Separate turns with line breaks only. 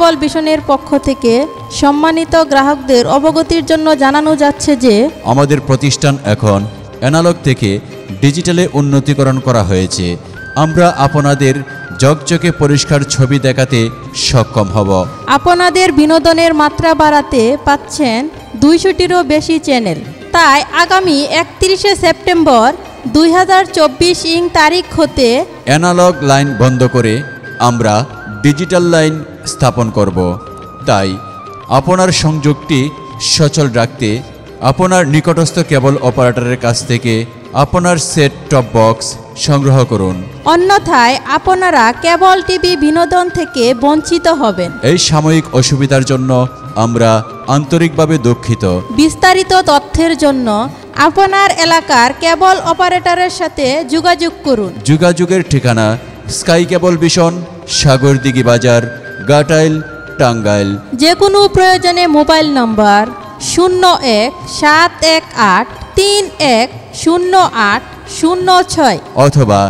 কেবল ভিশনের পক্ষ থেকে সম্মানিত গ্রাহকদের অবগতির জন্য জানানো যাচ্ছে যে
আমাদের প্রতিষ্ঠান এখন অ্যানালগ থেকে ডিজিটালে উন্নতিকরণ করা হয়েছে। আমরা আপনাদের ঝকঝকে পরিষ্কার ছবি দেখাতে সক্ষম হব।
আপনাদের বিনোদনের মাত্রা বাড়াতে পাচ্ছেন 200টিরও বেশি চ্যানেল। তাই আগামী 31শে সেপ্টেম্বর 2024 তারিখ হতে
অ্যানালগ লাইন বন্ধ করে আমরা ডিজিটাল লাইন স্থাপন করব। তাই আপনার সংযোগটি সচল রাখতে আপনার নিকটস্থ কেবল অপারেটরের কাছ থেকে আপনার সেট টপ বক্স সংগ্রহ করুন।
অন্যথায় আপনারা কেবল টিভি বিনোদন থেকে বঞ্চিত হবেন।
এই সাময়িক অসুবিধার জন্য আমরা আন্তরিকভাবে দুঃখিত।
বিস্তারিত তথ্যের জন্য আপনার এলাকার কেবল অপারেটরের সাথে যোগাযোগ করুন।
যোগাযোগের ঠিকানা স্কাই কেবল ভিশন, সাগরদিঘি বাজার, গাটাইল, টাঙ্গাইল।
যে কোনো প্রয়োজনে মোবাইল নম্বর 01-718-310806
অথবা